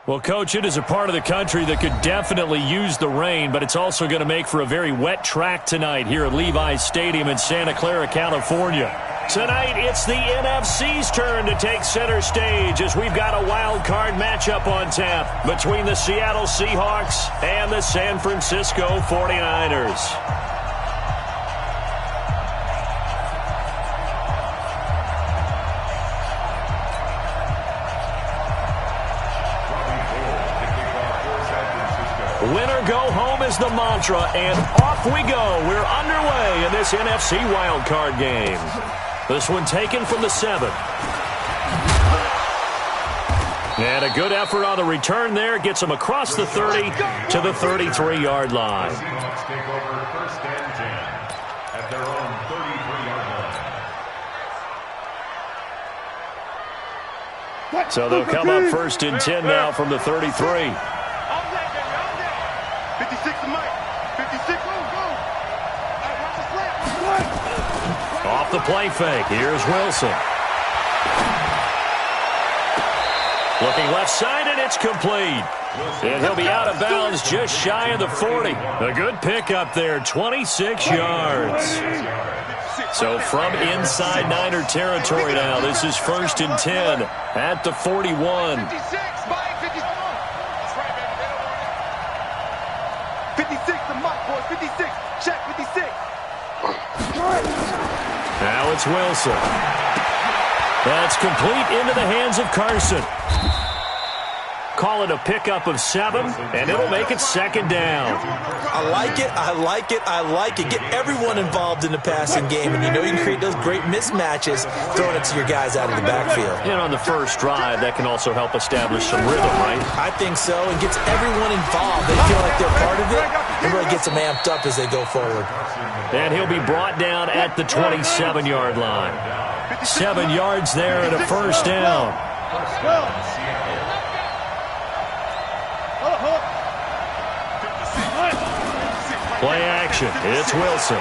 Well, Coach, it is a part of the country that could definitely use the rain, but it's also going to make for a very wet track tonight here at Levi's Stadium in Santa Clara, California. Tonight, it's the NFC's turn to take center stage as we've got a wild card matchup on tap between the Seattle Seahawks and the San Francisco 49ers. Winner go home is the mantra, and off we go. We're underway in this NFC wildcard game. This one taken from the 7. And a good effort on the return there. Gets them across the 30 to the 33-yard line. Seahawks take over first and 10 at their own 33-yard line. So they'll come up first and 10 now from the 33. 56 to Mike. 56. Go. Off the play fake. Here's Wilson. Looking left side, and it's complete. And he'll be out of bounds just shy of the 40. A good pickup there, 26 yards. So from inside Niner territory now, this is first and 10 at the 41. 56 to Mike, boys. 56. Check 56. Now it's Wilson. That's complete into the hands of Carson. Call it a pickup of 7, and it'll make it second down. I like it. Get everyone involved in the passing game, and you know you can create those great mismatches throwing it to your guys out of the backfield. And on the first drive, that can also help establish some rhythm, right? I think so, and gets everyone involved. They feel like they're part of it, and really gets them amped up as they go forward. And he'll be brought down at the 27-yard line. 7 yards there and a first down. Play action. It's Wilson.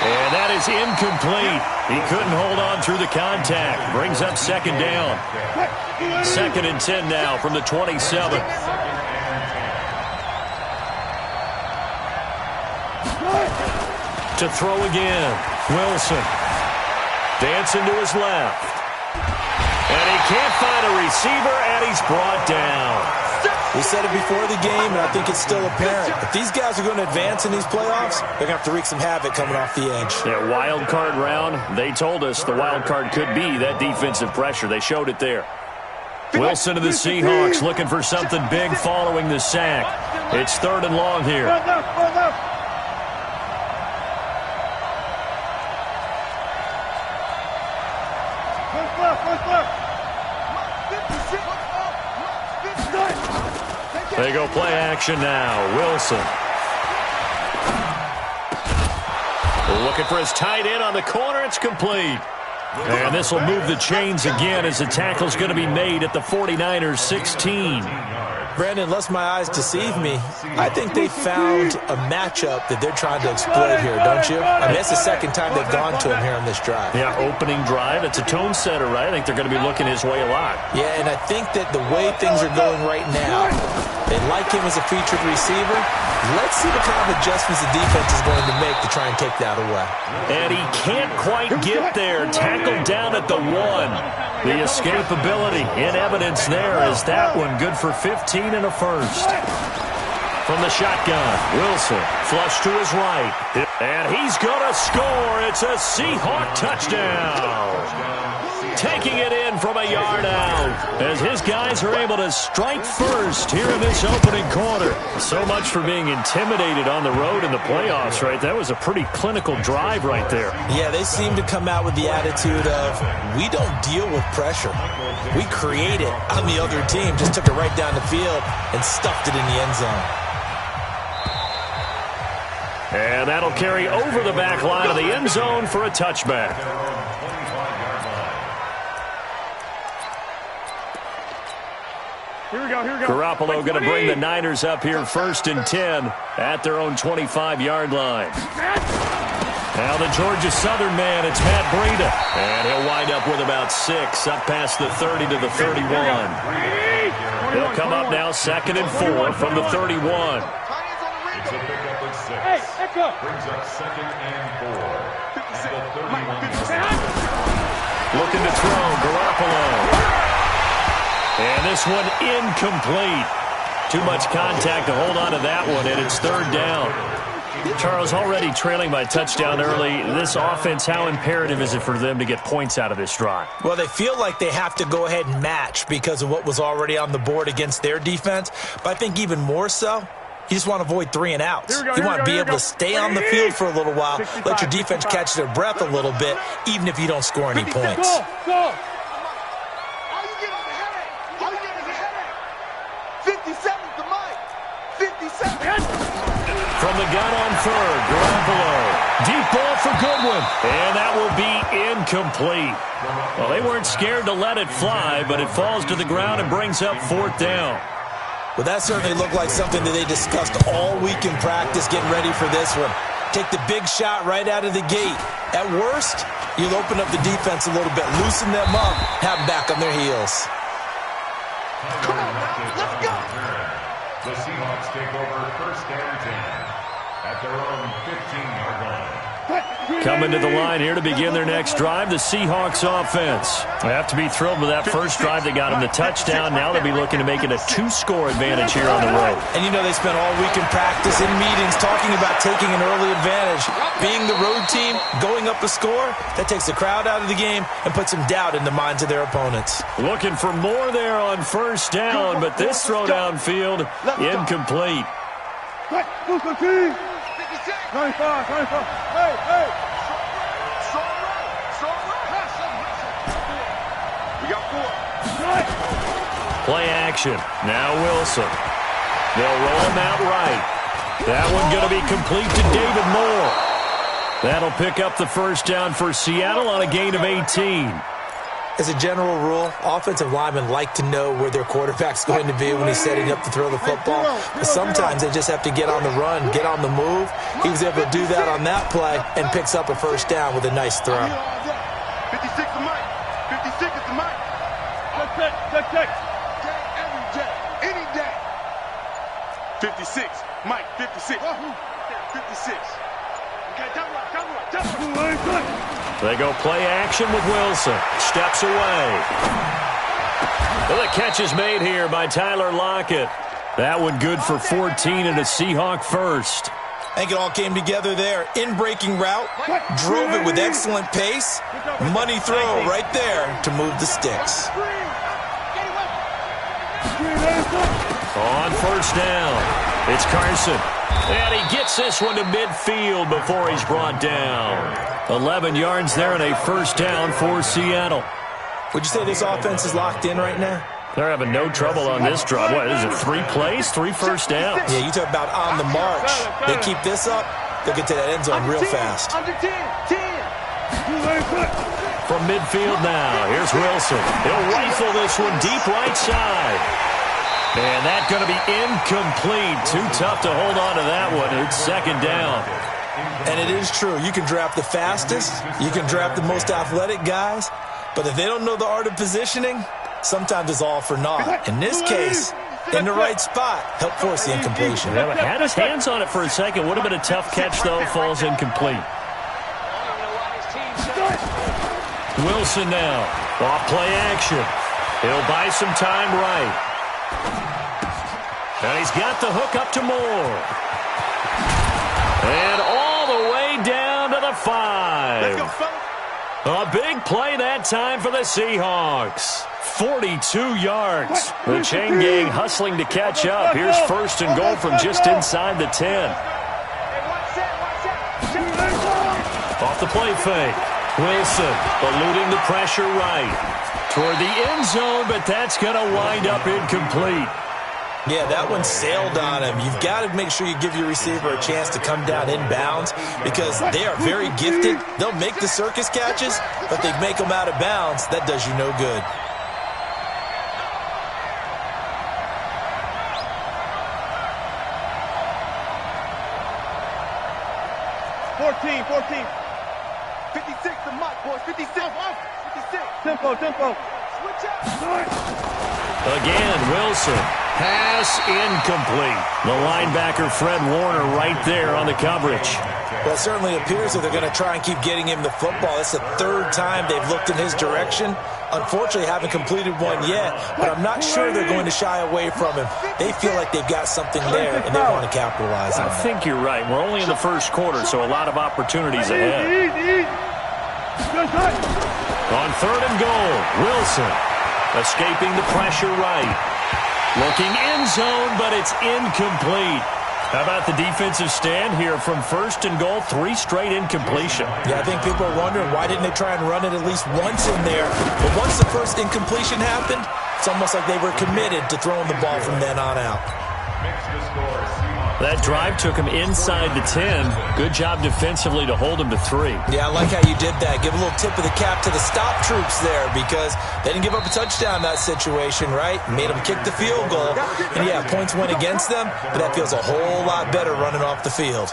And that is incomplete. He couldn't hold on through the contact. Brings up second down. Second and 10 now from the 27. To throw again. Wilson. Dancing to his left. And he can't find a receiver, and he's brought down. We said it before the game, and I think it's still apparent. If these guys are going to advance in these playoffs, they're going to have to wreak some havoc coming off the edge. Yeah, wild card round. They told us the wild card could be that defensive pressure. They showed it there. Wilson to the Seahawks looking for something big following the sack. It's third and long here. They go play action now. Wilson. Looking for his tight end on the corner. It's complete. And this will move the chains again as the tackle's going to be made at the 49ers 16. Brandon, unless my eyes deceive me, I think they found a matchup that they're trying to exploit here, don't you? I mean, that's the second time they've gone to him here on this drive. Yeah, opening drive. It's a tone setter, right? I think they're going to be looking his way a lot. Yeah, and I think that the way things are going right now, they like him as a featured receiver. Let's see what kind of adjustments the defense is going to make to try and take that away. And he can't quite get there. Tackled down at the 1. The escapability in evidence there as that one good for 15 and a first. From the shotgun, Wilson flush to his right. And he's going to score. It's a Seahawk touchdown. Taking it in from a yard out as his guys are able to strike first here in this opening quarter. So much for being intimidated on the road in the playoffs, right? That was a pretty clinical drive right there. Yeah, they seem to come out with the attitude of, we don't deal with pressure. We create it on the other team. Just took it right down the field and stuffed it in the end zone. And that'll carry over the back line of the end zone for a touchback. Here we go. Garoppolo going to bring the Niners up here first and 10 at their own 25-yard line. Now the Georgia Southern man, it's Matt Breida. And he'll wind up with about 6, up past the 30 to the 31. He'll come up now 2nd and 4 from the 31. It's a pickup of 6. Brings up 2nd and 4 at the 31. Looking to throw, Garoppolo. And this one incomplete. Too much contact to hold on to that one, and it's 3rd down. Charles, already trailing by touchdown early. This offense, how imperative is it for them to get points out of this drive? Well, they feel like they have to go ahead and match because of what was already on the board against their defense. But I think even more so, you just want to avoid 3 and outs. You want to be able to stay on the field for a little while, let your defense catch their breath a little bit, even if you don't score any points. Go. 57's the mic. 57. From the gun on 3rd, Garoppolo. Deep ball for Goodwin. And that will be incomplete. Well, they weren't scared to let it fly, but it falls to the ground and brings up 4th down. Well, that certainly looked like something that they discussed all week in practice, getting ready for this one. Take the big shot right out of the gate. At worst, you'll open up the defense a little bit, loosen them up, have them back on their heels. Come on now, let's go. The Seahawks take over 1st and 10 at their own 15-yard line. Coming to the line here to begin their next drive, the Seahawks offense. They have to be thrilled with that first drive that got them the touchdown. Now they'll be looking to make it a 2-score advantage here on the road. And you know they spent all week in practice, in meetings, talking about taking an early advantage. Being the road team, going up a score, that takes the crowd out of the game and puts some doubt in the minds of their opponents. Looking for more there on 1st down, but this throw downfield, incomplete. 95. Hey. We got 4. Play action. Now Wilson. They'll roll him out right. That one going to be complete to David Moore. That'll pick up the 1st down for Seattle on a gain of 18. As a general rule, offensive linemen like to know where their quarterback's going to be when he's setting up to throw the football. But sometimes they just have to get on the run, get on the move. He was able to do that on that play and picks up a 1st down with a nice throw. 56 is Mike. 56 is the Mike. Check. Every day. Any day. 56. Mike, 56. 56. Okay, double up. They go play action with Wilson. Steps away. Well, the catch is made here by Tyler Lockett. That one good for 14 and a Seahawk 1st. I think it all came together there. In-breaking route, drove it with excellent pace. Money throw right there to move the sticks. On 1st down, it's Carson. And he gets this one to midfield before he's brought down. 11 yards there and a 1st down for Seattle. Would you say this offense is locked in right now? They're having no trouble on this drive. What, is it 3 plays, 3 1st downs? Yeah, you talk about on the march. They keep this up, they'll get to that end zone real fast. Under 10. From midfield now, here's Wilson. He'll rifle this one deep right side. And that's going to be incomplete. Too tough to hold on to that one. It's 2nd down. And it is true. You can draft the fastest. You can draft the most athletic guys. But if they don't know the art of positioning, sometimes it's all for naught. In this case, in the right spot, help force the incompletion. Yeah, had his hands on it for a second. Would have been a tough catch, though. Falls incomplete. Wilson now. Off play action. He'll buy some time right. And he's got the hook up to Moore. And all the way down to the 5. Let's go, fella. A big play that time for the Seahawks. 42 yards. The chain gang hustling to catch up. Here's 1st and goal from just inside the 10. Off the play fake. Wilson eluding the pressure right. Toward the end zone, but that's going to wind up incomplete. Yeah, that one sailed on him. You've got to make sure you give your receiver a chance to come down inbounds because they are very gifted. They'll make the circus catches, but they make them out of bounds. That does you no good. Fourteen. 56, the mic, boys. 56. 56. Tempo. Switch out. Again, Wilson. Pass incomplete. The linebacker, Fred Warner, right there on the coverage. Well, it certainly appears that they're going to try and keep getting him the football. It's the third time they've looked in his direction. Unfortunately, haven't completed one yet, but I'm not sure they're going to shy away from him. They feel like they've got something there, and they want to capitalize on it. I think you're right. We're only in the first quarter, so a lot of opportunities ahead. On 3rd and goal, Wilson escaping the pressure right. Looking end zone, but it's incomplete. How about the defensive stand here from 1st and goal, 3 straight incompletion? Yeah, I think people are wondering why didn't they try and run it at least once in there. But once the first incompletion happened, it's almost like they were committed to throwing the ball from then on out. That drive took him inside the 10. Good job defensively to hold him to 3. Yeah, I like how you did that. Give a little tip of the cap to the stop troops there because they didn't give up a touchdown in that situation, right? Made them kick the field goal. And, yeah, points went against them, but that feels a whole lot better running off the field.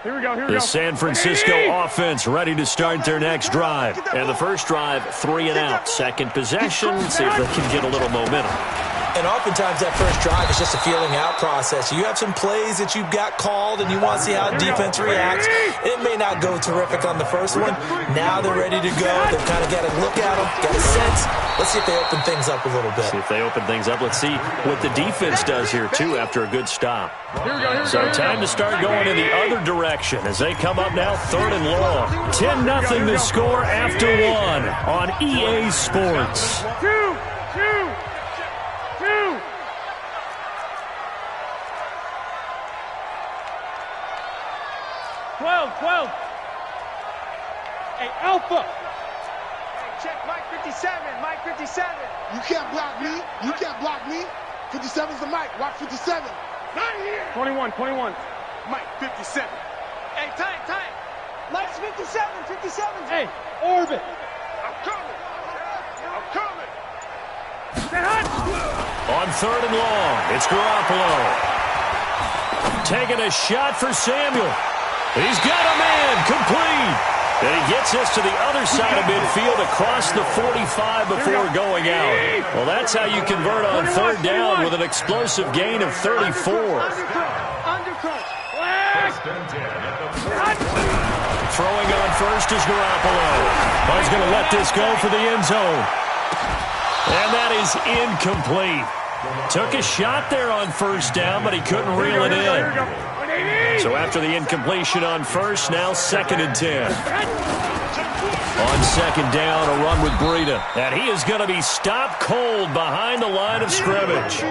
Here we go. The San Francisco offense ready to start their next drive. And the first drive, 3 and out. Second possession, see if they can get a little momentum. And oftentimes that first drive is just a feeling out process. You have some plays that you've got called and you want to see how defense reacts. It may not go terrific on the first one. Now they're ready to go. They've kind of got to look at them, got a sense. Let's see if they open things up a little bit. See if they open things up. Let's see what the defense does here, too, after a good stop. So time to start going in the other direction as they come up now 3rd and long. 10-0 to score after 1 on EA Sports. 2. 12. Hey, Alpha. Hey, check Mike 57. Mike 57. You can't block me. 57's the mic. Watch 57. Not here. 21. Mike 57. Hey, time. Mike's 57. 57. Hey, orbit. I'm coming. On 3rd and long, it's Garoppolo. Taking a shot for Samuel. He's got a man, complete. And he gets us to the other side of midfield across the 45 before going out. Well, that's how you convert on 3rd down with an explosive gain of 34. Undercut. Throwing on first is Garoppolo. He's going to let this go for the end zone. And that is incomplete. Took a shot there on 1st down, but he couldn't reel it in. So after the incompletion on 1st, now 2nd and 10. On 2nd down, a run with Breida. And he is going to be stopped cold behind the line of scrimmage.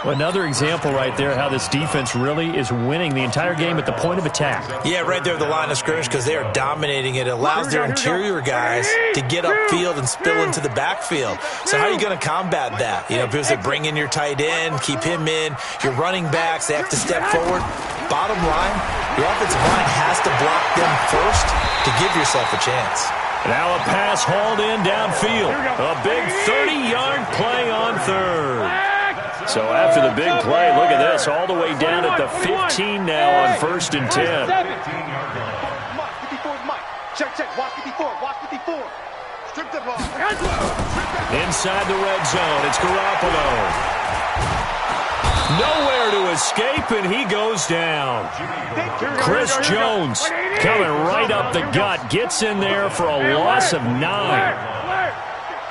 Well, another example right there how this defense really is winning the entire game at the point of attack. Yeah, right there at the line of scrimmage because they are dominating it. It allows their interior guys to get upfield and spill into the backfield. So how are you going to combat that? You know, because they bring in your tight end, keep him in. Your running backs, they have to step forward. Bottom line, your offensive line has to block them first to give yourself a chance. Now a pass hauled in downfield. A big 30-yard play on 3rd. So after the big play, look at this, all the way down at the 15 now on 1st and 10. 54's Mike. Check. Watch 54. Strip the ball. Inside the red zone, it's Garoppolo. Nowhere to escape, and he goes down. Chris Jones coming right up the gut, gets in there for a loss of 9.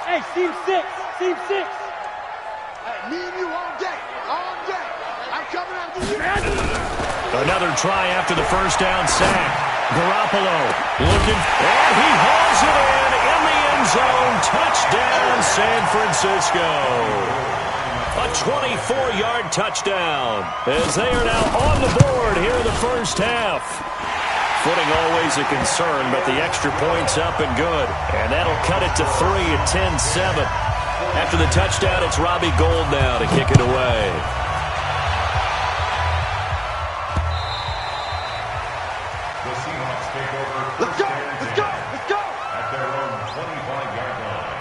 Hey, team 6. Me and you all day. I'm coming after you. Another try after the 1st down sack. Garoppolo looking, and he hauls it in the end zone. Touchdown, San Francisco. A 24-yard touchdown as they are now on the board here in the first half. Footing always a concern, but the extra point's up and good. And that'll cut it to 3 at 10-7. After the touchdown, it's Robbie Gould now to kick it away. The Seahawks take over. Let's go. At their own 25-yard line.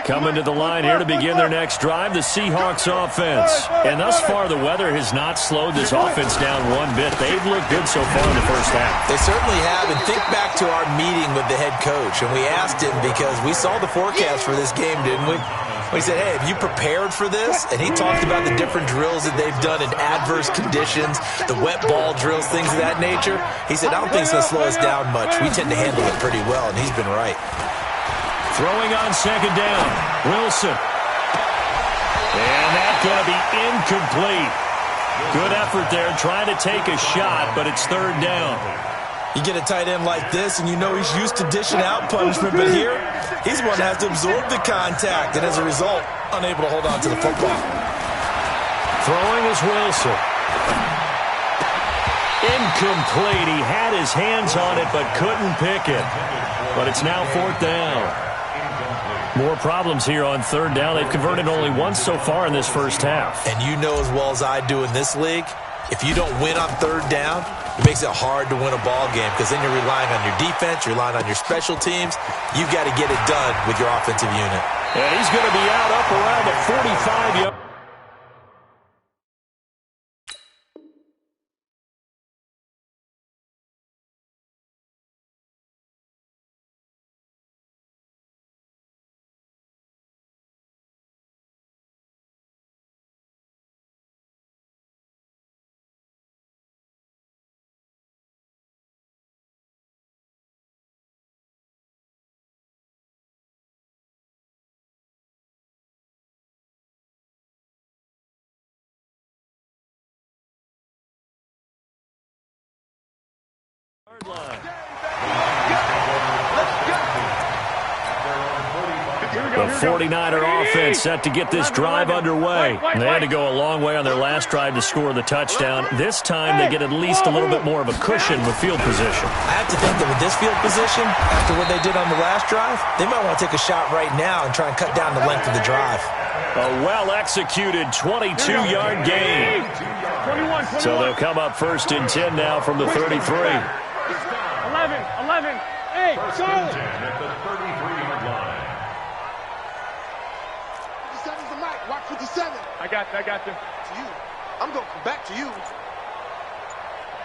Coming to the line here to begin their next drive, the Seahawks offense. And thus far, the weather has not slowed this offense down one bit. They've looked good so far in the first half. They certainly have. And think back to our meeting with the head coach. And we asked him because we saw the forecast for this game, didn't we? We said, hey, have you prepared for this? And he talked about the different drills that they've done in adverse conditions, the wet ball drills, things of that nature. He said, I don't think it's going to slow us down much. We tend to handle it pretty well, and he's been right. Throwing on second down, Wilson. And that's going to be incomplete. Good effort there, trying to take a shot, but it's third down. You get a tight end like this, and you know he's used to dishing out punishment, but here, he's the one that has to absorb the contact, and as a result, unable to hold on to the football. Throwing is Wilson. Incomplete. He had his hands on it, but couldn't pick it. But it's now fourth down. More problems here on third down. They've converted only once so far in this first half. And you know as well as I do in this league, if you don't win on third down, it makes it hard to win a ball game because then you're relying on your defense, you're relying on your special teams. You've got to get it done with your offensive unit. And he's going to be out up around the 45-yard. The 49er offense set to get this drive underway. They had to go a long way on their last drive to score the touchdown. This time they get at least a little bit more of a cushion with field position. I have to think that with this field position, after what they did on the last drive, they might want to take a shot right now and try and cut down the length of the drive. A well-executed 22-yard gain. So they'll come up first and 10 now from the 33. 11. Hey, Charlie. At the 33-yard line. 57's the mic. Watch 57. I got you. To you. I'm going to come back to you.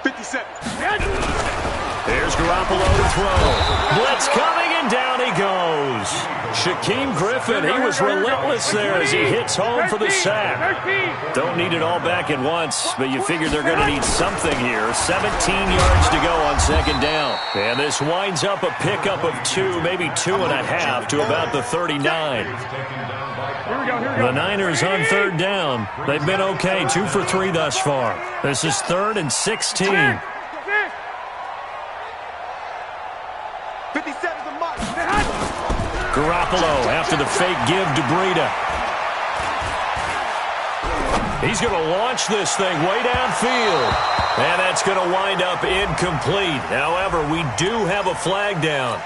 57. Here's Garoppolo to throw. Blitz coming, and down he goes. Shaquem Griffin, he was relentless there as he hits home for the sack. Don't need it all back at once, but you figure they're going to need something here. 17 yards to go on second down. And this winds up a pickup of 2, maybe 2.5 to about the 39. The Niners on third down. They've been okay, 2 for 3 thus far. This is 3rd and 16. 57's the mic. Garoppolo after the fake give to Breida. He's going to launch this thing way downfield. And that's going to wind up incomplete. However, we do have a flag down.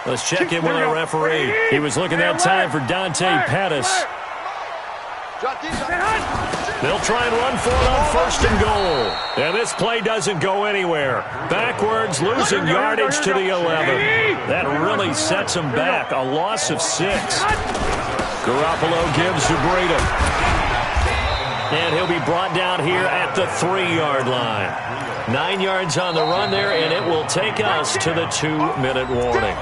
Let's check in with our referee. He was looking that time for Dante Pettis. They'll try and run for it on 1st and goal. And this play doesn't go anywhere. Backwards, losing yardage to the 11. That really sets them back. A loss of 6. Garoppolo gives to Breida. And he'll be brought down here at the 3-yard line. 9 yards on the run there, and it will take us to the 2-minute warning.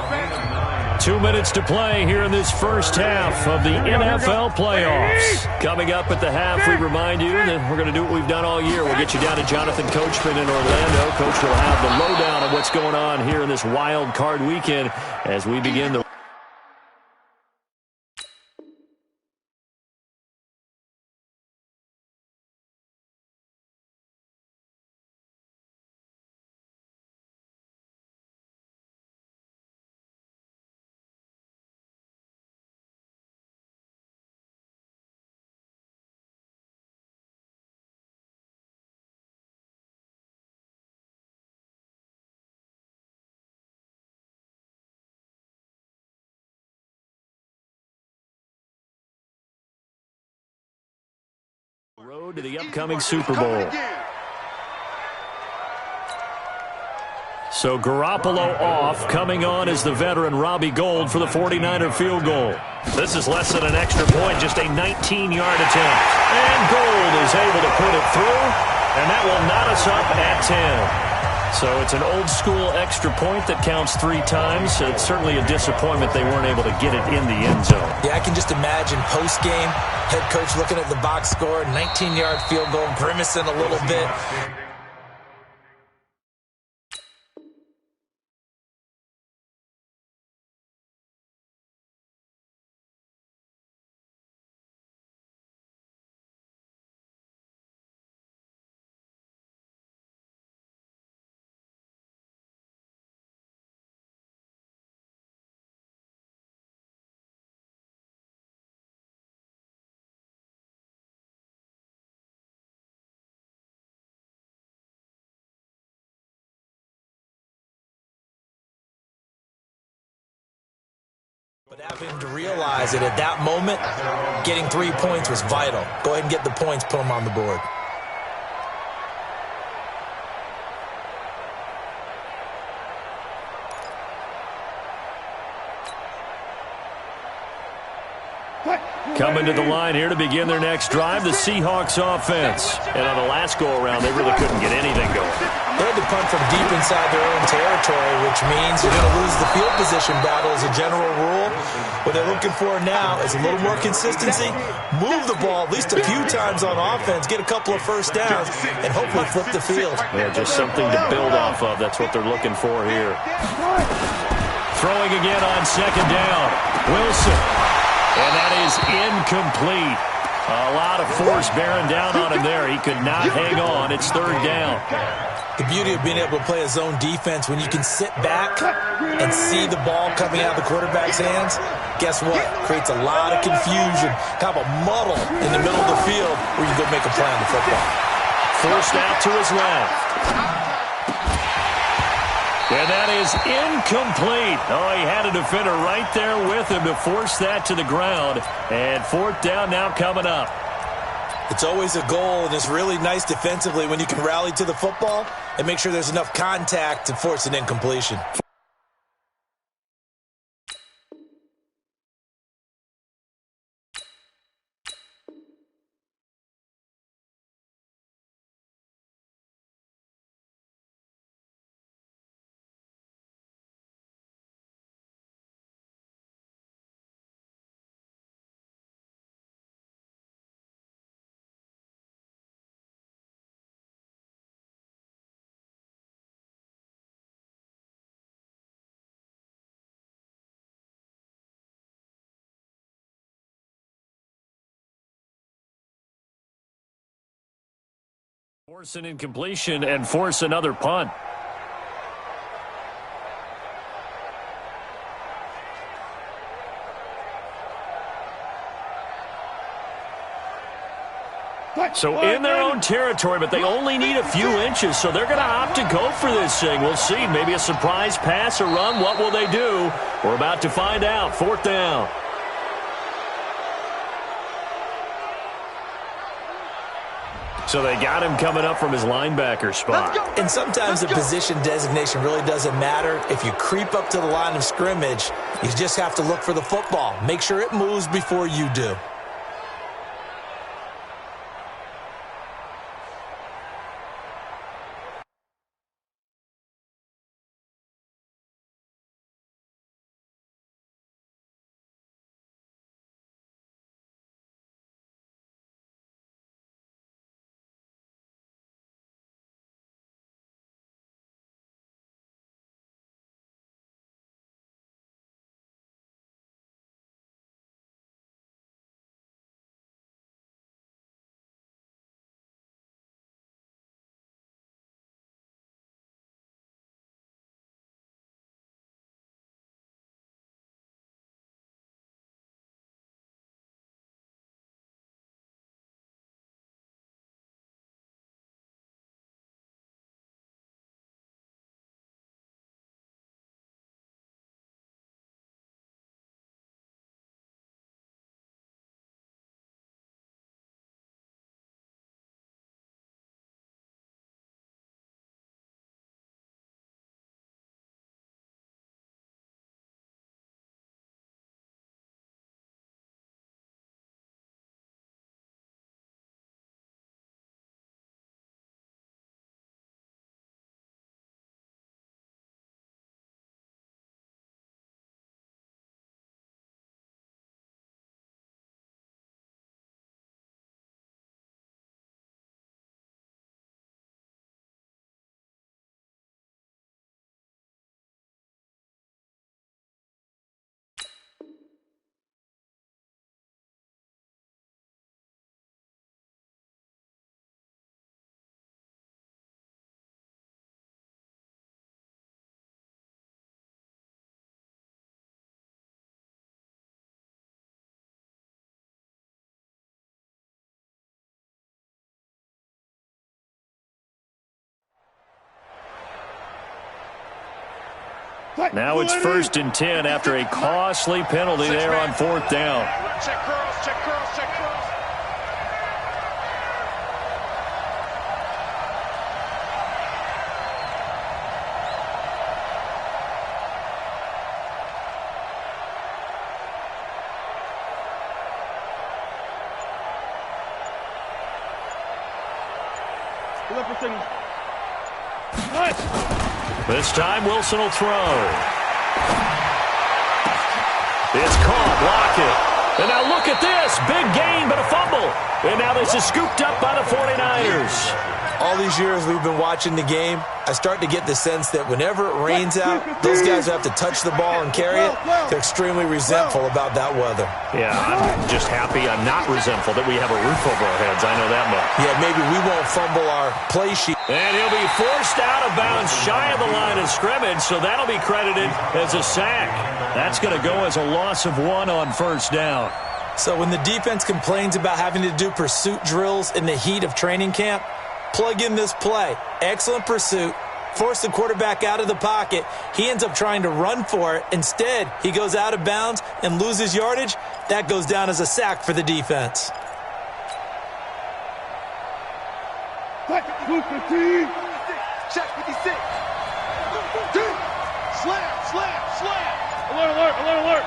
2 minutes to play here in this first half of the NFL playoffs. Coming up at the half, we remind you that we're going to do what we've done all year. We'll get you down to Jonathan Coachman in Orlando. Coach will have the lowdown of what's going on here in this wild card weekend as we begin the road to the upcoming Super Bowl. So Garoppolo off. Coming on is the veteran Robbie Gould for the 49er field goal. This is less than an extra point, just a 19-yard attempt. And Gould is able to put it through, and that will knot us up at 10. So it's an old-school extra point that counts 3 times. It's certainly a disappointment they weren't able to get it in the end zone. Yeah, I can just imagine post-game, head coach looking at the box score, 19-yard field goal, grimacing a little bit. But having to realize that at that moment, getting 3 points was vital. Go ahead and get the points, put them on the board. Coming to the line here to begin their next drive, the Seahawks offense. And on the last go-around, they really couldn't get anything going. They had to punt from deep inside their own territory, which means you're going to lose the field position battle as a general rule. What they're looking for now is a little more consistency, move the ball at least a few times on offense, get a couple of first downs, and hopefully flip the field. Yeah, just something to build off of. That's what they're looking for here. Throwing again on second down. Wilson. And that is incomplete. A lot of force bearing down on him there. He could not hang on. It's third down. The beauty of being able to play a zone defense, when you can sit back and see the ball coming out of the quarterback's hands, guess what? Creates a lot of confusion, kind of a muddle in the middle of the field where you can go make a play on the football. Forced out to his left. And that is incomplete. Oh, he had a defender right there with him to force that to the ground. And fourth down now coming up. It's always a goal, and it's really nice defensively when you can rally to the football and make sure there's enough contact to force an incompletion. Force an incompletion and force another punt. So in their own territory, but they only need a few inches, so they're going to opt to go for this thing. We'll see. Maybe a surprise pass or run. What will they do? We're about to find out. Fourth down. So they got him coming up from his linebacker spot. And sometimes the position designation really doesn't matter. If you creep up to the line of scrimmage, you just have to look for the football. Make sure it moves before you do. Now it's 1st and 10 after a costly penalty there on 4th down. Check curls, check curls, check curls. This time Wilson will throw. It's caught, block it. And now look at this, big gain but a fumble. And now this is scooped up by the 49ers. All these years we've been watching the game, I start to get the sense that whenever it rains out, those guys who have to touch the ball and carry it, they're extremely resentful about that weather. Yeah, I'm just happy I'm not resentful that we have a roof over our heads. I know that much. Yeah, maybe we won't fumble our play sheet. And he'll be forced out of bounds shy of the line of scrimmage, so that'll be credited as a sack. That's going to go as a loss of 1 on 1st down. So when the defense complains about having to do pursuit drills in the heat of training camp, plug in this play. Excellent pursuit. Force the quarterback out of the pocket. He ends up trying to run for it. Instead, he goes out of bounds and loses yardage. That goes down as a sack for the defense. Check 56. Slam, slam, slam. Alert, alert, alert, alert.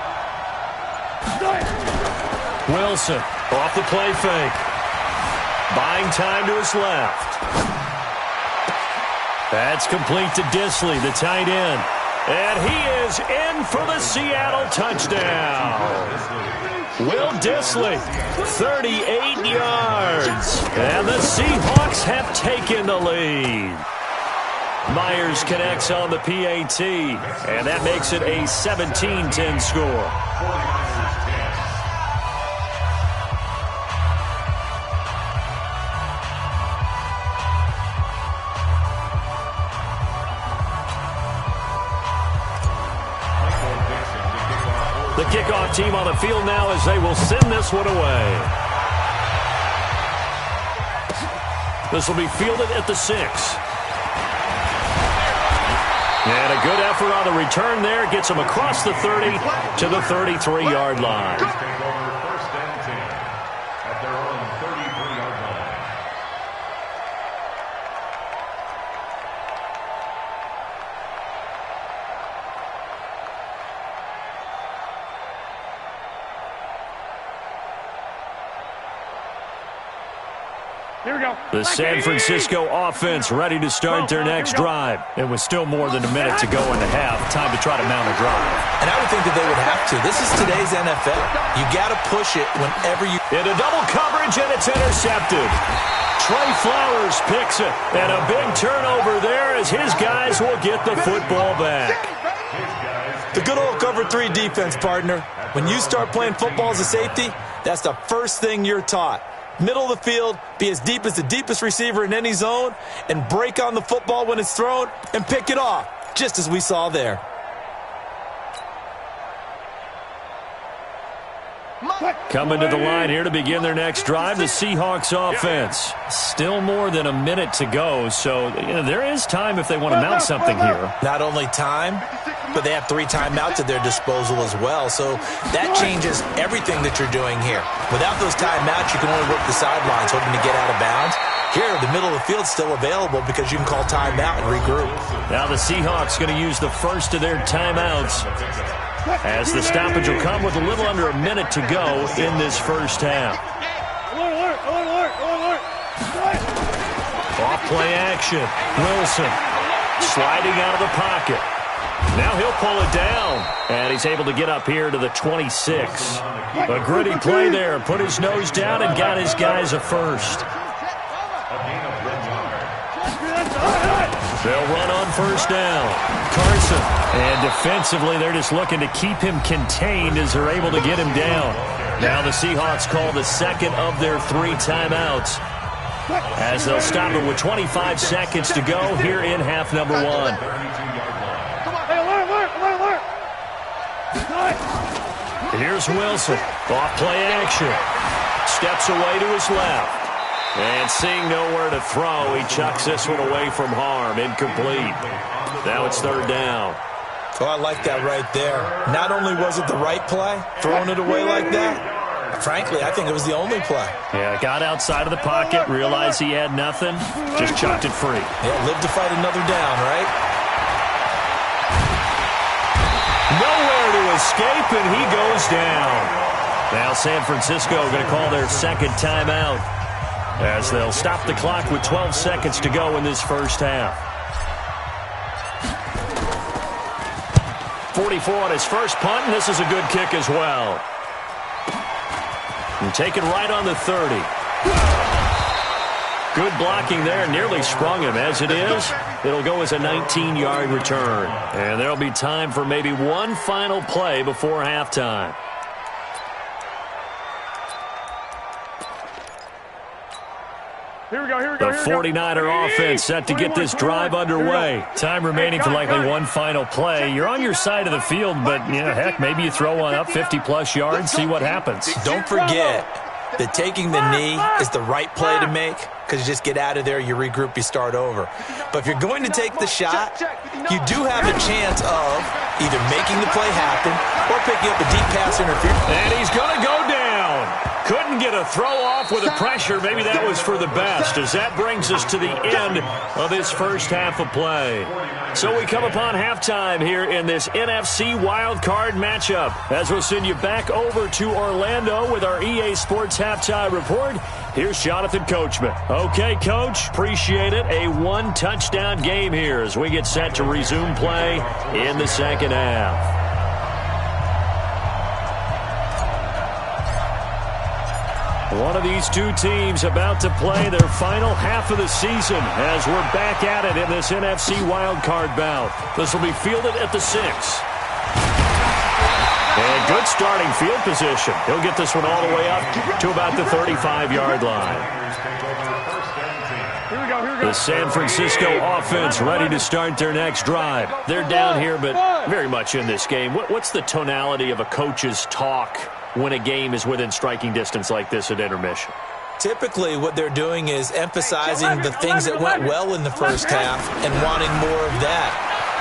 Wilson off the play fake. Buying time to his left. That's complete to Disley, the tight end. And he is in for the Seattle touchdown. Will Disley, 38 yards. And the Seahawks have taken the lead. Myers connects on the PAT, and that makes it a 17-10 score. The kickoff team on the field now as they will send this one away. This will be fielded at the 6. And a good effort on the return there. Gets him across the 30 to the 33-yard line. Take over 1st and 10 at their own 33-yard line. Here we go. The San Francisco offense ready to start their next drive. It was still more than a minute to go in the half. Time to try to mount a drive. And I would think that they would have to. This is today's NFL. You got to push it whenever you... Into double coverage, and it's intercepted. Trey Flowers picks it. And a big turnover there as his guys will get the football back. The good old cover 3 defense, partner. When you start playing football as a safety, that's the first thing you're taught. Middle of the field, be as deep as the deepest receiver in any zone, and break on the football when it's thrown and pick it off, just as we saw there. Coming to the line here to begin their next drive, the Seahawks offense. Still more than a minute to go, so there is time if they want to mount something here. Not only time, but they have 3 timeouts at their disposal as well, so that changes everything that you're doing here. Without those timeouts, you can only work the sidelines, hoping to get out of bounds. Here, the middle of the field's still available because you can call timeout and regroup. Now the Seahawks going to use the first of their timeouts, as the stoppage will come with a little under a minute to go in this first half. Alert, alert, alert, alert. Off play action. Wilson sliding out of the pocket. Now he'll pull it down, and he's able to get up here to the 26. A gritty play there. Put his nose down and got his guys a first. They'll run on first down. Carson. And defensively, they're just looking to keep him contained as they're able to get him down. Now the Seahawks call the second of their 3 timeouts, as they'll stop it with 25 seconds to go here in half number 1. Hey, alert. Here's Wilson. Off play action. Steps away to his left. And seeing nowhere to throw, he chucks this one away from harm. Incomplete. Now it's 3rd down. Oh, I like that right there. Not only was it the right play, throwing it away like that, frankly, I think it was the only play. Yeah, got outside of the pocket, realized he had nothing, just chucked it free. Yeah, live to fight another down, right? Nowhere to escape, and he goes down. Now San Francisco going to call their second timeout as they'll stop the clock with 12 seconds to go in this first half. 44 on his first punt, and this is a good kick as well. And taken right on the 30. Good blocking there, nearly sprung him. As it is, it'll go as a 19-yard return. And there'll be time for maybe one final play before halftime. Here we go, here we go, The 49er offense set to get this drive underway. Time remaining for likely one final play. You're on your side of the field, but, heck, maybe you throw one up 50-plus yards, see what happens. Don't forget that taking the knee is the right play to make, because you just get out of there, you regroup, you start over. But if you're going to take the shot, you do have a chance of either making the play happen or picking up a deep pass interference. And he's going to go down. Couldn't get a throw off with the pressure. Maybe that was for the best, as that brings us to the end of this first half of play. So we come upon halftime here in this NFC wildcard matchup, as we'll send you back over to Orlando with our EA Sports Halftime Report. Here's Jonathan Coachman. Okay, Coach, appreciate it. A one-touchdown game here as we get set to resume play in the second half. One of these two teams about to play their final half of the season as we're back at it in this NFC wildcard bout. This will be fielded at the 6. And good starting field position. He'll get this one all the way up to about the 35-yard line. Here we go, here we go. The San Francisco offense ready to start their next drive. They're down here, but very much in this game. What's the tonality of a coach's talk when a game is within striking distance like this at intermission? Typically, what they're doing is emphasizing the things that went well in the first half and wanting more of that.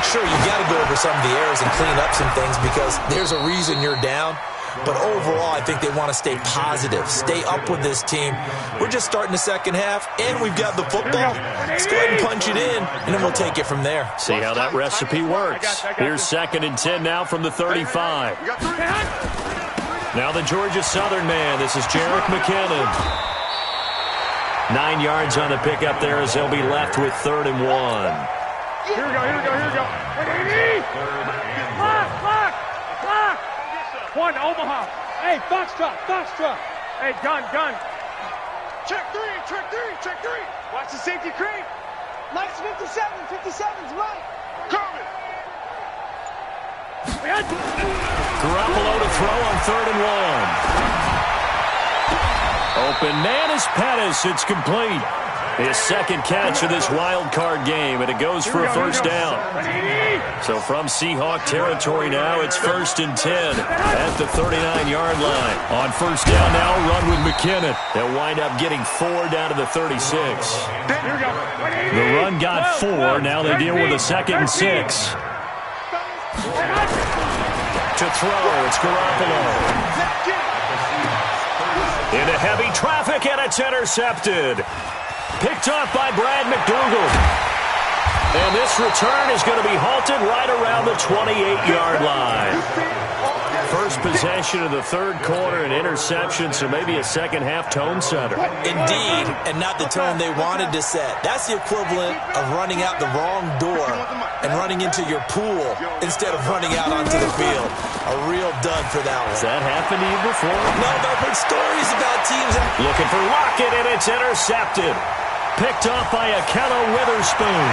Sure, you got to go over some of the errors and clean up some things because there's a reason you're down. But overall, I think they want to stay positive, stay up with this team. We're just starting the second half, and we've got the football. Let's go ahead and punch it in, and then we'll take it from there. See how that recipe works. Here's 2nd and 10 now from the 35. Now the Georgia Southern man. This is Jerick McKinnon. 9 yards on the pickup there as they'll be left with 3rd and 1. Here we go, here we go, here we go. Lock. One, Omaha. Hey, Foxtrot. Hey, gun. Check three. Watch the safety creep. Mike's 57's right. Coming. Garoppolo to throw on 3rd and 1. Open man is Pettis. It's complete. His second catch of this wild card game, and it goes for a first down. So from Seahawk territory now, it's 1st and 10 at the 39-yard line. On first down now, run with McKinnon. They'll wind up getting 4 down to the 36. The run got 4. Now they deal with a 2nd and 6. To throw, it's Garoppolo. Into heavy traffic, and it's intercepted. Picked off by Brad McDougal. And this return is going to be halted right around the 28-yard line. First possession of the third quarter, an interception, so maybe a second-half tone setter. Indeed, and not the tone they wanted to set. That's the equivalent of running out the wrong door and running into your pool instead of running out onto the field. A real dud for that one. Has that happened to you before? No, I've heard stories about teams. Looking for Lockett, and it's intercepted. Picked off by Akello Witherspoon.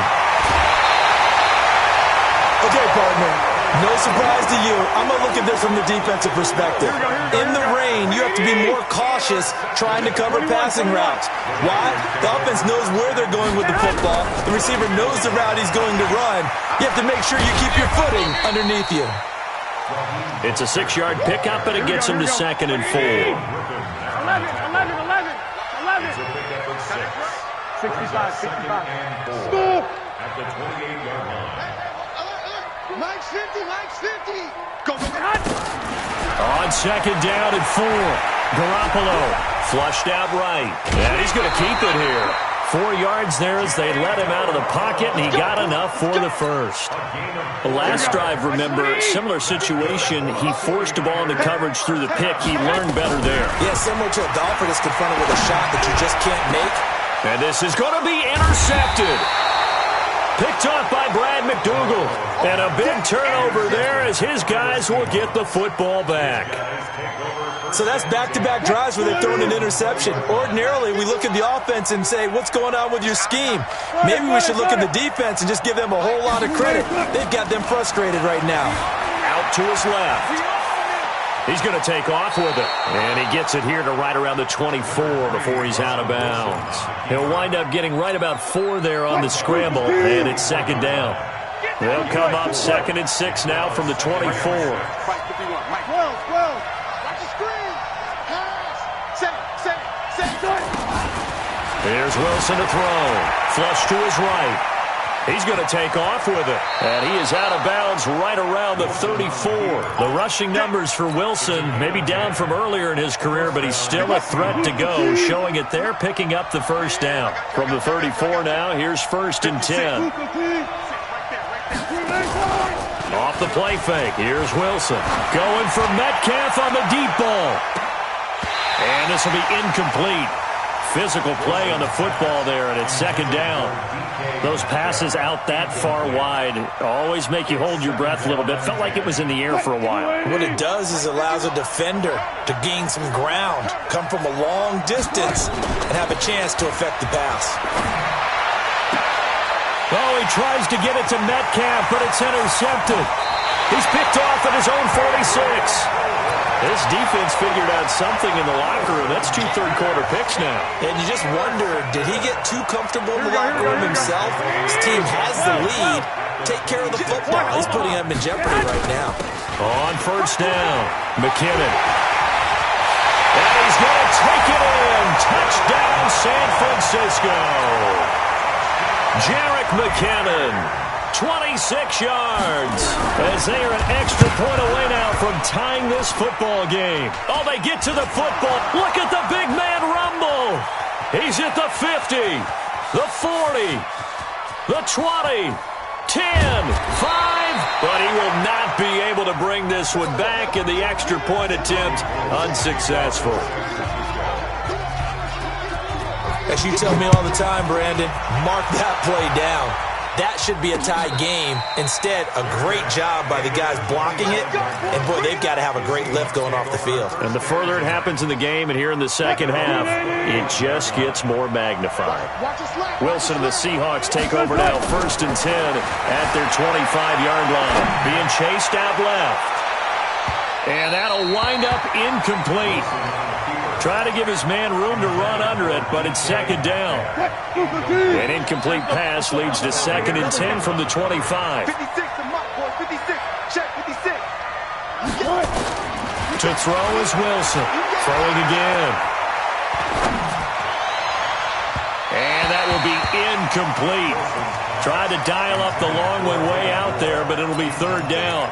Okay, partner. No surprise to you. I'm going to look at this from the defensive perspective. In the rain, you have to be more cautious trying to cover passing routes. Why? The offense knows where they're going with the football. The receiver knows the route he's going to run. You have to make sure you keep your footing underneath you. It's a 6-yard pickup, and it gets him to 2nd and 4. 11. 65. At the 28-yard line. Mike's 50, Mike's 50. Go, go, go. On second down and 4. Garoppolo flushed out right. And he's going to keep it here. 4 yards there as they let him out of the pocket, and he got enough for the first. The last drive, remember, similar situation. He forced the ball into coverage through the pick. He learned better there. Yeah, similar to a golfer that's confronted with a shot that you just can't make. And this is going to be intercepted. Picked off by Brad McDougal. And a big turnover there as his guys will get the football back. So that's back-to-back drives where they're throwing an interception. Ordinarily, we look at the offense and say, what's going on with your scheme? Maybe we should look at the defense and just give them a whole lot of credit. They've got them frustrated right now. Out to his left. He's going to take off with it. And he gets it here to right around the 24 before he's out of bounds. He'll wind up getting right about 4 there on the scramble, and it's second down. They'll come up 2nd and 6 now from the 24. Here's Wilson to throw. Flush to his right. He's going to take off with it. And he is out of bounds right around the 34. The rushing numbers for Wilson maybe down from earlier in his career, but he's still a threat to go, showing it there, picking up the first down. From the 34 now, here's 1st and 10. Off the play fake. Here's Wilson. Going for Metcalf on the deep ball. And this will be incomplete. Physical play on the football there, and it's second down. Those passes out that far wide always make you hold your breath a little bit. Felt like it was in the air for a while. What it does is it allows a defender to gain some ground, come from a long distance, and have a chance to affect the pass. Oh, he tries to get it to Metcalf, but it's intercepted. He's picked off at his own 46. This defense figured out something in the locker room. That's 2 third-quarter picks now. And you just wonder, did he get too comfortable in the locker room himself? His team has the lead. Take care of the football. He's putting them in jeopardy right now. On first down, McKinnon. And he's going to take it in. Touchdown, San Francisco. Jerick McKinnon. 26 yards as they are an extra point away now from tying this football game. Oh, they get to the football. Look at the big man rumble. He's at the 50, the 40, the 20, 10, 5, but he will not be able to bring this one back, and the extra point attempt unsuccessful. As you tell me all the time, Brandon, mark that play down. That should be a tie game. Instead, a great job by the guys blocking it. And, boy, they've got to have a great lift going off the field. And the further it happens in the game and here in the second half, it just gets more magnified. Wilson and the Seahawks take over now, 1st and 10 at their 25-yard line. Being chased out left. And that'll wind up incomplete. Trying to give his man room to run under it, but it's second down. An incomplete pass leads to 2nd and 10 from the 25. 56 to Mike, boy. 56. Check 56. To throw is Wilson. Throwing again. And that will be incomplete. Tried to dial up the long one way out there, but it'll be 3rd down.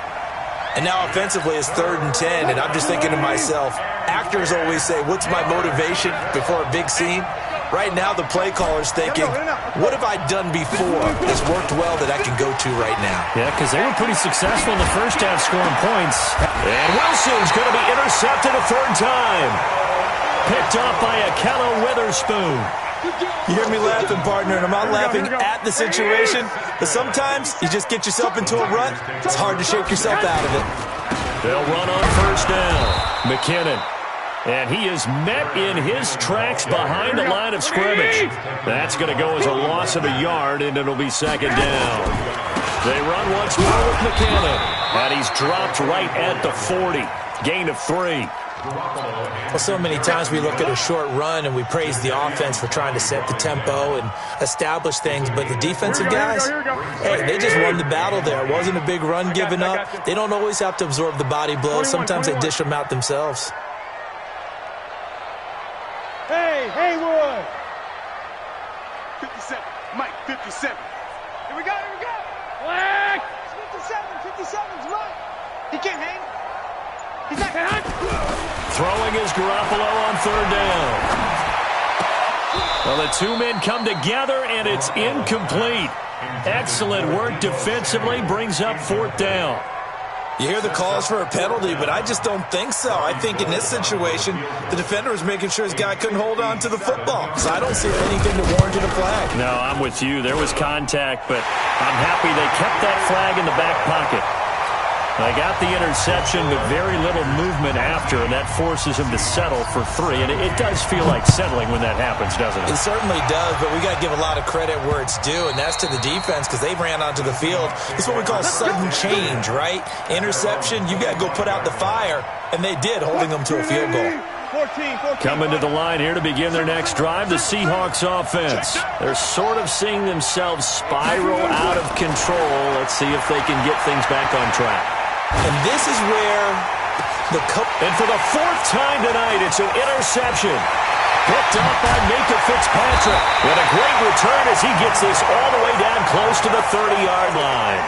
And now offensively it's 3rd and 10, and I'm just thinking to myself, actors always say, what's my motivation before a big scene? Right now the play caller's thinking, what have I done before that's worked well that I can go to right now? Yeah, because they were pretty successful in the first half scoring points. And Wilson's going to be intercepted a 3rd time. Picked off by Akello Witherspoon. You hear me laughing, partner, and I'm not laughing at the situation, but sometimes you just get yourself into a rut. It's hard to shake yourself out of it. They'll run on 1st down. McKinnon. And he is met in his tracks behind the line of scrimmage. That's going to go as a loss of a yard, and it'll be 2nd down. They run once more with McKinnon. And he's dropped right at the 40. Gain of 3. Well, so many times we look at a short run and we praise the offense for trying to set the tempo and establish things, but the defensive guys, hey, they just won the battle there. It wasn't a big run given up. They don't always have to absorb the body blows. Sometimes they dish them out themselves. Hey, Haywood. 57. Mike, 57. Here we go, here we go. Black. 57, 57. Throwing is Garoppolo on third down. Well, the two men come together, and it's incomplete. Excellent work defensively, brings up fourth down. You hear the calls for a penalty, but I just don't think so. I think in this situation, the defender was making sure his guy couldn't hold on to the football. So I don't see anything that warranted a flag. No, I'm with you. There was contact, but I'm happy they kept that flag in the back pocket. They got the interception, but very little movement after, and that forces him to settle for 3. And it does feel like settling when that happens, doesn't it? It certainly does, but we got to give a lot of credit where it's due, and that's to the defense because they ran onto the field. It's what we call sudden change, right? Interception, you got to go put out the fire, and they did, holding them to a field goal. 14. Coming to the line here to begin their next drive, the Seahawks offense. They're sort of seeing themselves spiral out of control. Let's see if they can get things back on track. And this is where and for the 4th time tonight, it's an interception. Picked up by Minka Fitzpatrick. With a great return as he gets this all the way down close to the 30-yard line.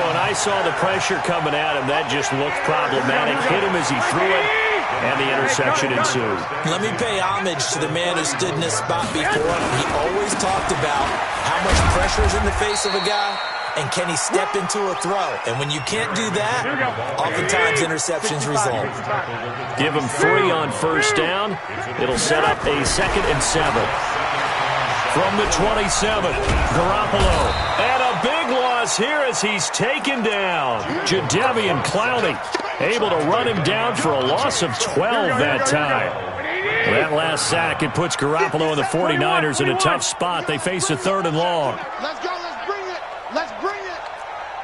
When I saw the pressure coming at him, that just looked problematic. Hit him as he threw it, and the interception ensued. Let me pay homage to the man who stood in this spot before. He always talked about how much pressure is in the face of a guy, and can he step into a throw? And when you can't do that, oftentimes interceptions result. Give him 3 on first down. It'll set up a 2nd and 7. From the 27, Garoppolo. And a big loss here as he's taken down. Jadeveon Clowney able to run him down for a loss of 12 that time. That last sack, it puts Garoppolo and the 49ers in a tough spot. They face a 3rd and long. Let's go. Let's bring it. Let's bring it.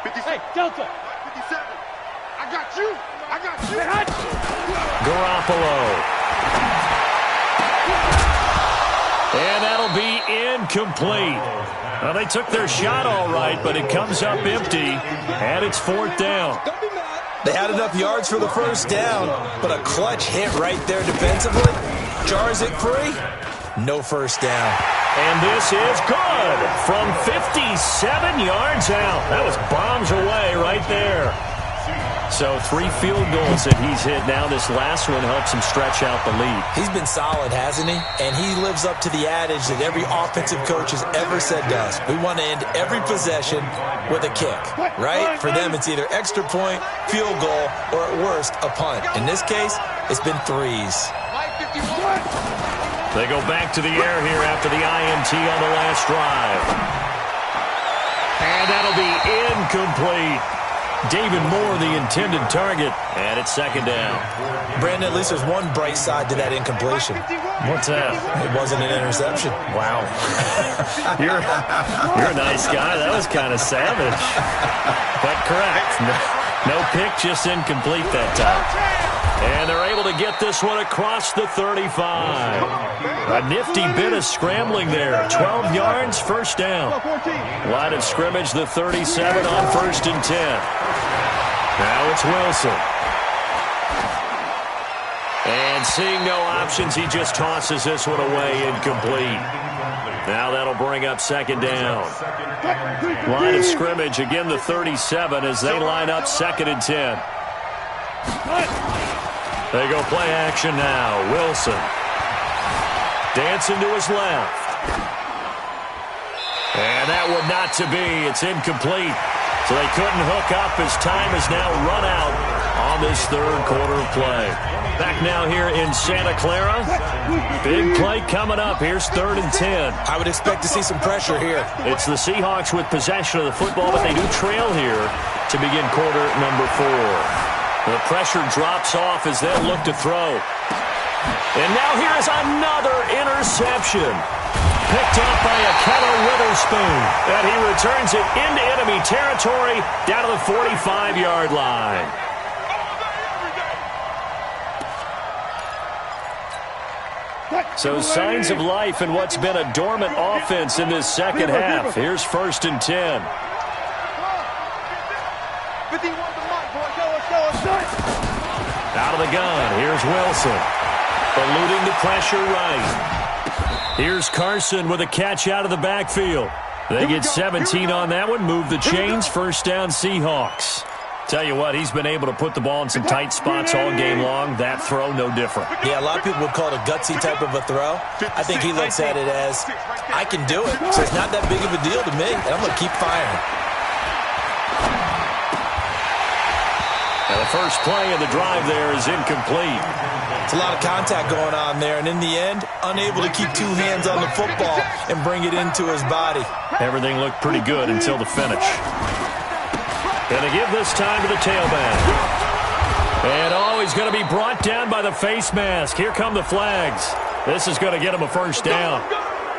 57. Hey, Delta. 57. I got you. I got you. Garoppolo. And that'll be incomplete. Well, they took their shot all right, but it comes up empty, and it's 4th down. They had enough yards for the first down, but a clutch hit right there defensively. Jars it free. No first down. And this is good from 57 yards out. That was bombs away right there. So 3 field goals that he's hit now. This last one helps him stretch out the lead. He's been solid, hasn't he? And he lives up to the adage that every offensive coach has ever said to us. We want to end every possession with a kick, right? For them, it's either extra point, field goal, or at worst, a punt. In this case, it's been 3s. They go back to the air here after the INT on the last drive. And that'll be incomplete. David Moore, the intended target, and it's 2nd down. Brandon, at least there's one bright side to that incompletion. What's that? It wasn't an interception. Wow. You're a nice guy. That was kind of savage. But correct. No pick, just incomplete that time. And they're able to get this one across the 35. A nifty bit of scrambling there. 12 yards, first down. Line of scrimmage, the 37 on 1st and 10. Now it's Wilson. And seeing no options, he just tosses this one away incomplete. Now that'll bring up 2nd down. Line of scrimmage, again the 37 as they line up 2nd and 10. They go play action now. Wilson. Dancing to his left. And that one not to be. It's incomplete. So they couldn't hook up as time has now run out on this 3rd quarter of play. Back now here in Santa Clara. Big play coming up. Here's 3rd and 10. I would expect to see some pressure here. It's the Seahawks with possession of the football, but they do trail here to begin quarter number 4. The pressure drops off as they'll look to throw. And now here is another interception. Picked up by a Keller Witherspoon. And he returns it into enemy territory down to the 45-yard line. So signs of life in what's been a dormant offense in this second half. Here's 1st and 10. Out of the gun. Here's Wilson. Eluding the pressure right. Here's Carson with a catch out of the backfield. They get 17 on that one. Move the chains. First down Seahawks. Tell you what, he's been able to put the ball in some tight spots all game long. That throw, no different. Yeah, a lot of people would call it a gutsy type of a throw. I think he looks at it as, I can do it, so it's not that big of a deal to me, and I'm going to keep firing. And the first play of the drive there is incomplete. It's a lot of contact going on there, and in the end, unable to keep two hands on the football and bring it into his body. Everything looked pretty good until the finish. Going to give this time to the tailback. And he's going to be brought down by the face mask. Here come the flags. This is going to get him a first down.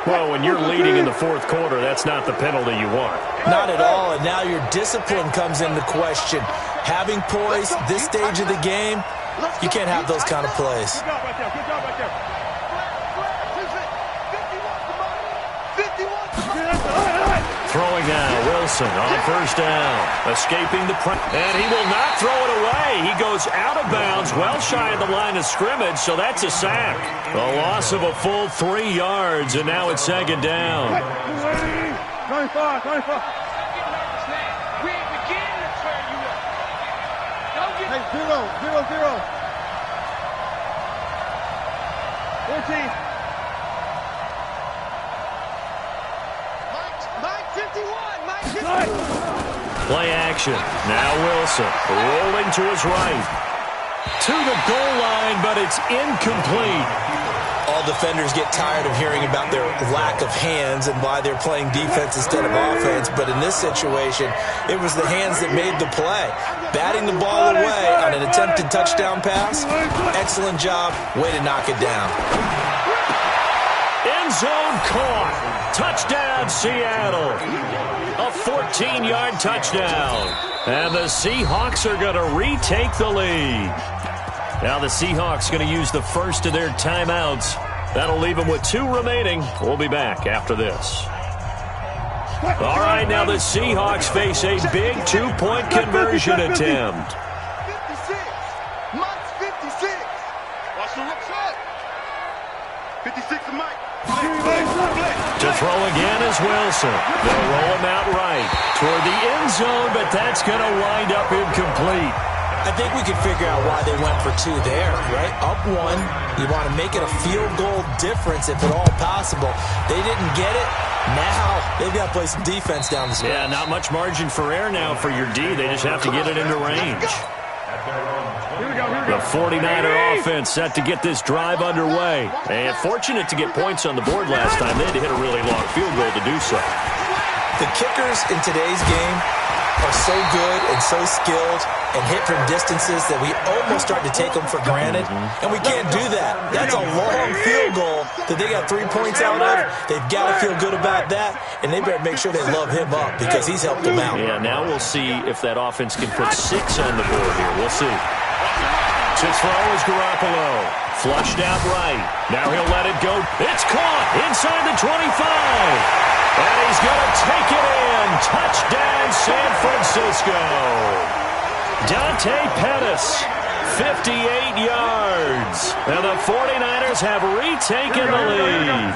Well, when you're leading in the fourth quarter, that's not the penalty you want. Not at all, and now your discipline comes into question. Having poise this stage of the game, you can't have those kind of plays. Good job right there. Good job right there. Throwing now, Wilson on first down. Escaping the press. And he will not throw it away. He goes out of bounds, well shy of the line of scrimmage, so that's a sack. A loss of a full 3 yards, and now it's second down. 95. Hey, 0. 14. Mike 51. Mike 51. Play action. Now Wilson rolling to his right. To the goal line, but it's incomplete. All defenders get tired of hearing about their lack of hands and why they're playing defense instead of offense. But in this situation, it was the hands that made the play. Batting the ball away on an attempted touchdown pass. Excellent job. Way to knock it down. End zone caught. Touchdown, Seattle. A 14-yard touchdown. And the Seahawks are going to retake the lead. Now the Seahawks going to use the first of their timeouts. That'll leave them with 2 remaining. We'll be back after this. All right, now the Seahawks face a big 2-point conversion attempt. 56. Mike's 56. Watch the look shot. 56 of Mike. To throw again is Wilson. They'll roll him out right toward the end zone, but that's going to wind up incomplete. I think we can figure out why they went for 2 there, right? Up 1, you want to make it a field goal difference if at all possible. They didn't get it. Now they've got to play some defense down the stretch. Yeah, not much margin for error now for your D. They just have to get it into range. Here we go. The 49er offense set to get this drive underway. And fortunate to get points on the board last time. They had to hit a really long field goal to do so. The kickers in today's game are so good and so skilled and hit from distances that we almost start to take them for granted, and we can't do that. That's a long field goal that they got 3 points out of. They've got to feel good about that, and they better make sure they love him up because he's helped them out. Yeah, now we'll see if that offense can put 6 on the board here. We'll see. To throw is Garoppolo. Flushed out right. Now he'll let it go. It's caught inside the 25. And he's going to take it in. Touchdown, San Francisco. Dante Pettis, 58 yards. And the 49ers have retaken the lead.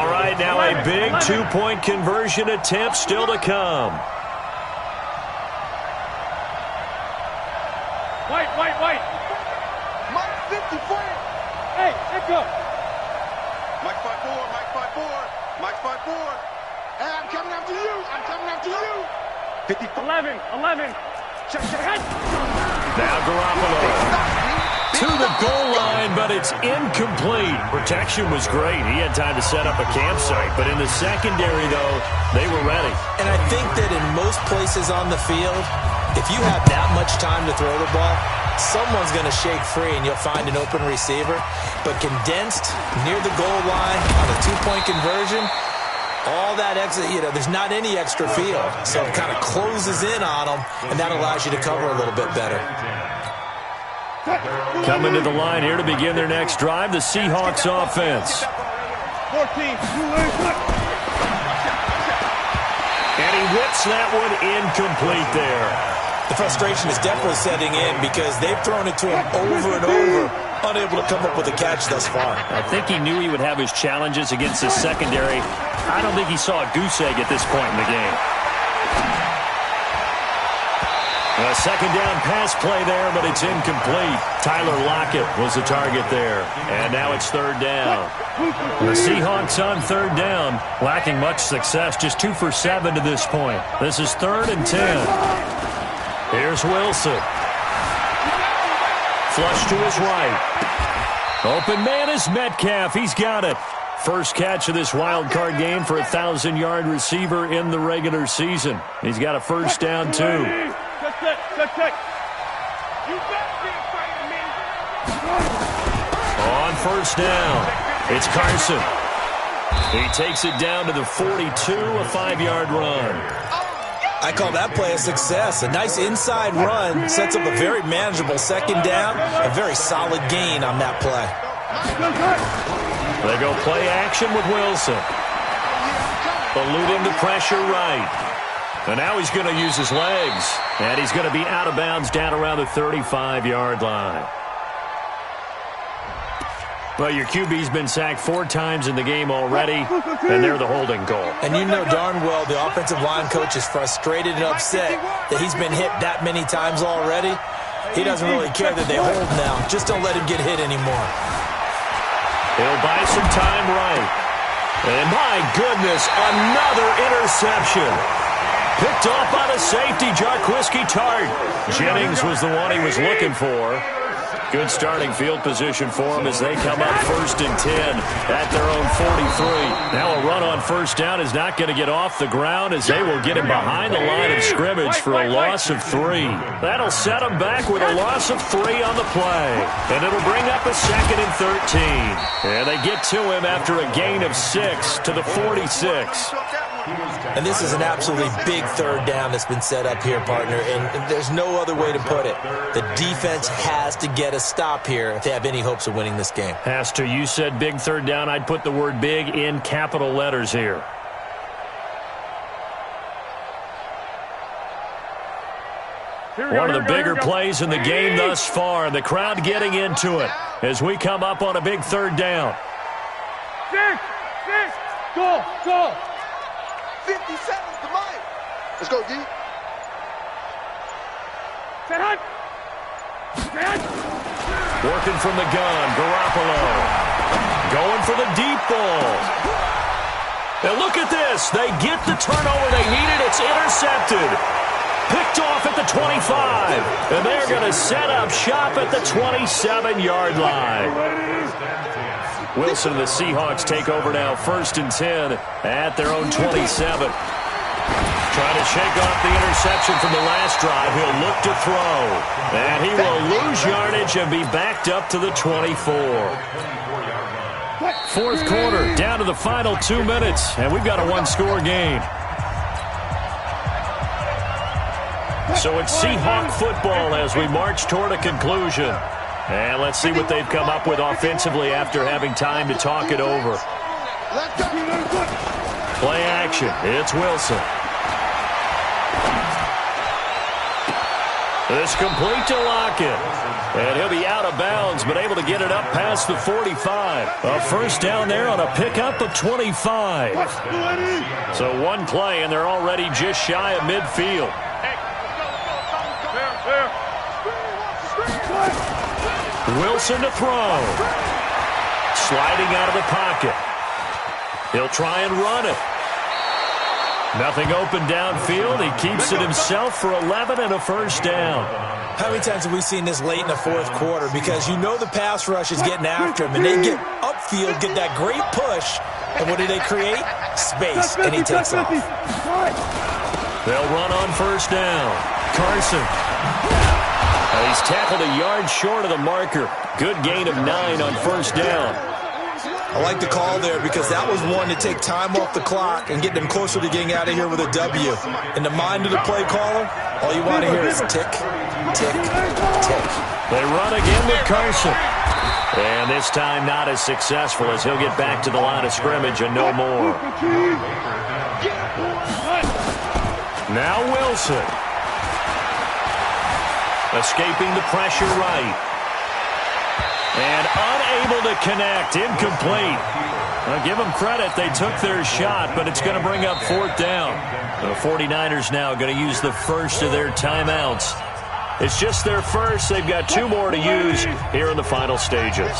All right, now a big 2-point conversion attempt still to come. White. Mike 54. Hey, let's go. Mike 54. Mike 54. Hey, I'm coming after you. 11. Check. Now Garoppolo to the goal line, but it's incomplete. Protection was great. He had time to set up a campsite, but in the secondary, though, they were ready. And I think that in most places on the field, if you have that much time to throw the ball, someone's going to shake free and you'll find an open receiver. But condensed near the goal line on a 2-point conversion, all that extra, there's not any extra field. So it kind of closes in on them, and that allows you to cover a little bit better. Coming to the line here to begin their next drive, the Seahawks offense. 14. And he whips that one incomplete there. The frustration is definitely setting in because they've thrown it to him over and over, unable to come up with a catch thus far. I think he knew he would have his challenges against his secondary. I don't think he saw a goose egg at this point in the game. A second down pass play there, but it's incomplete. Tyler Lockett was the target there. And now it's third down. The Seahawks on third down, lacking much success, just 2 for 7 to this point. This is 3rd and 10. Here's Wilson. Flush to his right. Open man is Metcalf. He's got it. First catch of this wild card game for a 1,000-yard receiver in the regular season. He's got a first down, too. Check. You better be afraid of me. On first down, it's Carson. He takes it down to the 42, a 5-yard run. I call that play a success. A nice inside run sets up a very manageable second down. A very solid gain on that play. They go play action with Wilson. Eluding the pressure right. And now he's going to use his legs. And he's going to be out of bounds down around the 35-yard line. Well, your QB's been sacked 4 times in the game already, and they're the holding goal. And you know darn well the offensive line coach is frustrated and upset that he's been hit that many times already. He doesn't really care that they hold now. Just don't let him get hit anymore. He'll buy some time right. And my goodness, another interception. Picked off by the safety, Jarquiski Tart. Jennings was the one he was looking for. Good starting field position for them as they come up 1st and 10 at their own 43. Now a run on first down is not going to get off the ground as they will get him behind the line of scrimmage for a loss of 3. That'll set them back with a loss of 3 on the play. And it'll bring up a 2nd and 13. And they get to him after a gain of 6 to the 46. And this is an absolutely big third down that's been set up here, partner, and there's no other way to put it. The defense has to get a stop here if they have any hopes of winning this game. Has to. You said big third down. I'd put the word big in capital letters here. One of the bigger plays in the game thus far. The crowd getting into it as we come up on a big third down. 6, go. 57's the mic. Let's go, D. Working from the gun, Garoppolo. Going for the deep ball. And look at this. They get the turnover they needed. It's intercepted. Picked off at the 25. And they're going to set up shop at the 27-yard line. Wilson and the Seahawks take over now 1st and 10 at their own 27. Trying to shake off the interception from the last drive. He'll look to throw. And he will lose yardage and be backed up to the 24. 4th quarter, down to the final 2 minutes. And we've got a 1-score game. So it's Seahawk football as we march toward a conclusion. And let's see what they've come up with offensively after having time to talk it over. Play action. It's Wilson. It's complete to Lockett. And he'll be out of bounds, but able to get it up past the 45. A first down there on a pickup of 25. So 1 play, and they're already just shy of midfield. Wilson to throw. Sliding out of the pocket. He'll try and run it. Nothing open downfield. He keeps it himself for 11 and a first down. How many times have we seen this late in the 4th quarter? Because you know the pass rush is getting after him, and they get upfield, get that great push, and what do they create? Space, and he takes off. They'll run on first down. Carson. He's tackled a yard short of the marker. Good gain of 9 on first down. I like the call there because that was one to take time off the clock and get them closer to getting out of here with a W. In the mind of the play caller, all you want to hear is tick, tick, tick. They run again with Carson. And this time not as successful as he'll get back to the line of scrimmage and no more. Now Wilson. Escaping the pressure right. And unable to connect. Incomplete. Well, give them credit. They took their shot, but it's going to bring up 4th down. The 49ers now going to use the first of their timeouts It's just their first. They've got 2 more to use here in the final stages.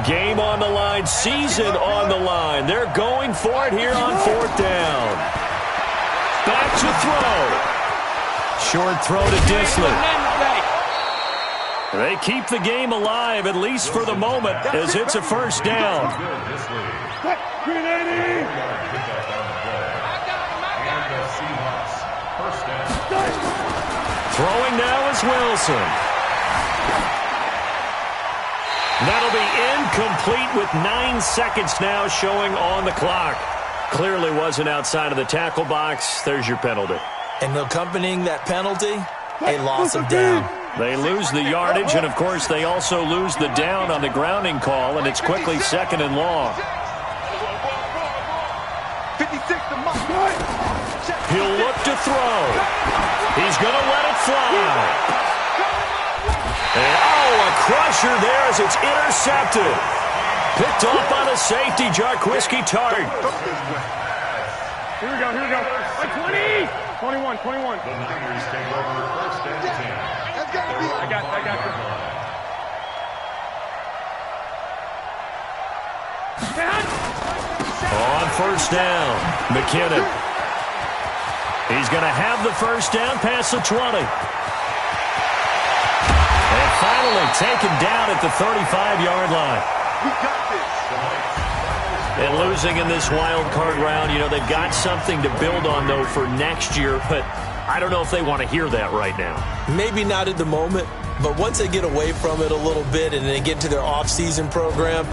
Game on the line, season on the line. They're going for it here on 4th down. Back to throw. Short throw to Disley. They keep the game alive, at least for the moment, as it's a 1st down. Throwing now is Wilson. That'll be incomplete with 9 seconds now showing on the clock. Clearly wasn't outside of the tackle box. There's your penalty. And accompanying that penalty, a loss of down. They lose the yardage, and, of course, they also lose the down on the grounding call, and it's quickly 2nd and long. He'll look to throw. He's going to let it fly. And, a crusher there as it's intercepted. Picked off by the safety, Jarquiski Tart. Here we go. 20! 21. The Niners take over 1st and 10. I got this. On 1st down, McKinnon. He's going to have the 1st down past the 20. And finally taken down at the 35-yard line. We got this. And losing in this wild card round, they've got something to build on, though, for next year. But I don't know if they want to hear that right now. Maybe not at the moment, but once they get away from it a little bit and they get to their off-season program,